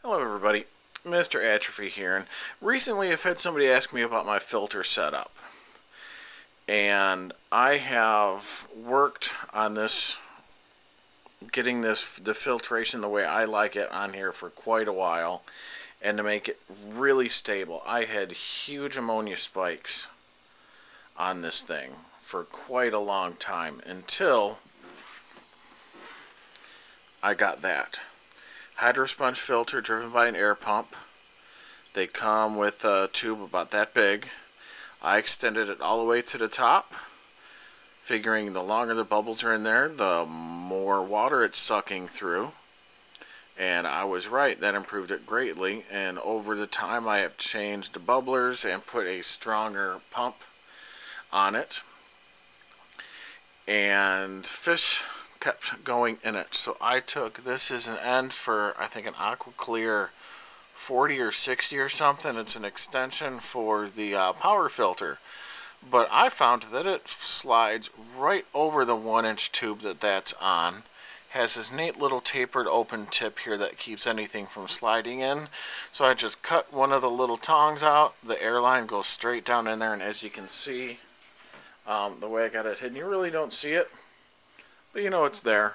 Hello everybody, Mr. Atrophy here, and recently I've had somebody ask me about my filter setup, and I have worked on this, getting the filtration the way I like it on here for quite a while, and to make it really stable. I had huge ammonia spikes on this thing for quite a long time until I got that hydrosponge filter driven by an air pump. They come with a tube about that big. I extended it all the way to the top, figuring the longer the bubbles are in there, the more water it's sucking through. And I was right, that improved it greatly. And over the time I have changed the bubblers and put a stronger pump on it. And fish kept going in it. So I took, this is an end for, I think, an Aqua Clear 40 or 60 or something. It's an extension for the power filter. But I found that it slides right over the 1-inch tube that's on. Has this neat little tapered open tip here that keeps anything from sliding in. So I just cut one of the little tongs out. The air line goes straight down in there, and as you can see, the way I got it hidden, you really don't see it, but you know it's there.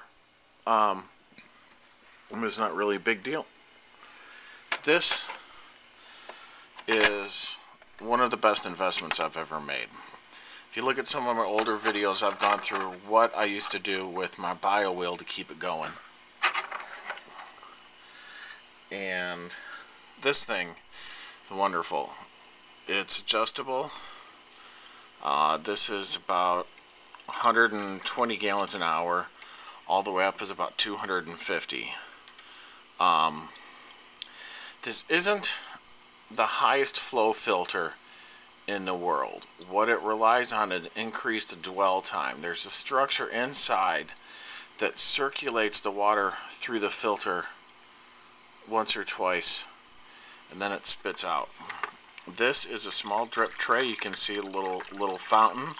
It's not really a big deal. This is one of the best investments I've ever made. If you look at some of my older videos, I've gone through what I used to do with my bio wheel to keep it going. And this thing is wonderful. It's adjustable. This is about 120 gallons an hour. All the way up is about 250. This isn't the highest flow filter in the world. What it relies on is increased dwell time. There's a structure inside that circulates the water through the filter once or twice, and then it spits out. This is a small drip tray. You can see a little fountain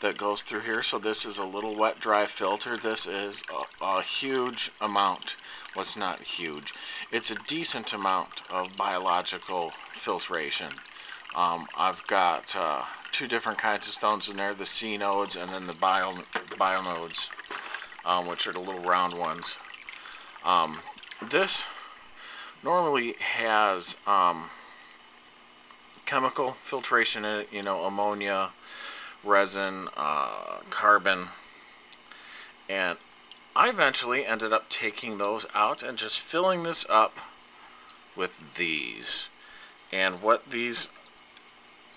that goes through here. So this is a little wet dry filter. This is a huge amount. Well, it's not huge. It's a decent amount of biological filtration. I've got two different kinds of stones in there, the C nodes and then the bio nodes, which are the little round ones. This normally has chemical filtration in it, you know, ammonia, resin, carbon, and I eventually ended up taking those out and just filling this up with these. And what these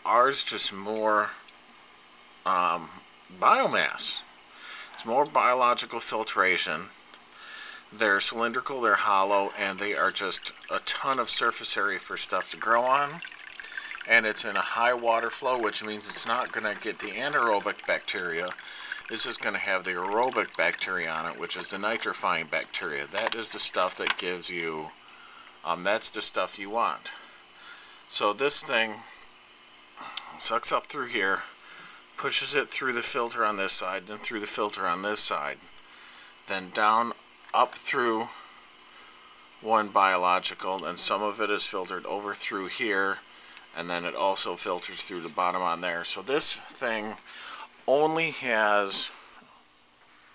are is just more biomass. It's more biological filtration. They're cylindrical, they're hollow, and they are just a ton of surface area for stuff to grow on. And it's in a high water flow, which means it's not going to get the anaerobic bacteria. This is going to have the aerobic bacteria on it, which is the nitrifying bacteria. That is the stuff that gives you, that's the stuff you want. So this thing sucks up through here, pushes it through the filter on this side, then through the filter on this side, then down up through one biological, and some of it is filtered over through here, and then it also filters through the bottom on there. So this thing only has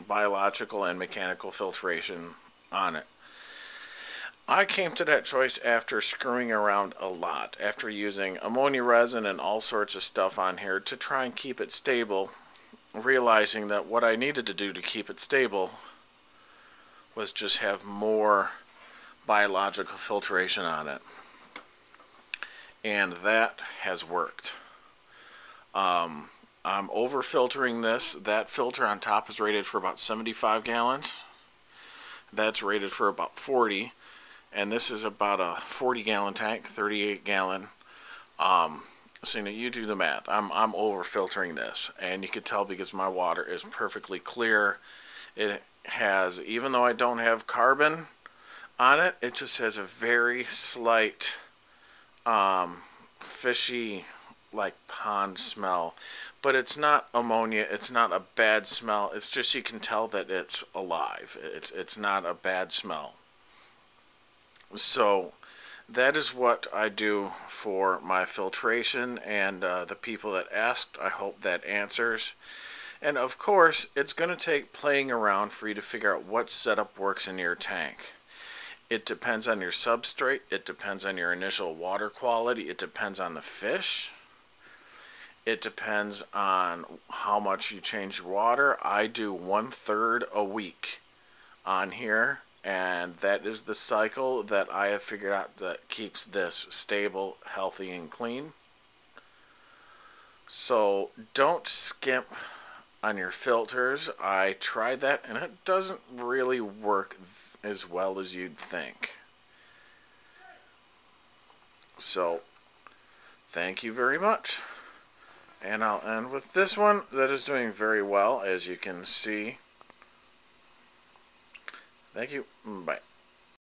biological and mechanical filtration on it. I came to that choice after screwing around a lot, after using ammonia resin and all sorts of stuff on here to try and keep it stable, realizing that what I needed to do to keep it stable was just have more biological filtration on it. And that has worked. I'm over filtering this. That filter on top is rated for about 75 gallons. That's rated for about 40. And this is about a 40-gallon tank, 38-gallon. So you do the math. I'm over filtering this, and you can tell because my water is perfectly clear. It has, even though I don't have carbon on it, it just has a very slight fishy, like pond smell. But it's not ammonia. It's not a bad smell. It's just you can tell that it's alive. It's not a bad smell. So that is what I do for my filtration, and the people that asked, I hope that answers. And of course, it's going to take playing around for you to figure out what setup works in your tank. It depends on your substrate, it depends on your initial water quality, it depends on the fish, it depends on how much you change your water. I do 1/3 a week on here, and that is the cycle that I have figured out that keeps this stable, healthy, and clean. So don't skimp on your filters. I tried that and it doesn't really work as well as you'd think. So thank you very much. And I'll end with this one that is doing very well, as you can see. Thank you. Bye.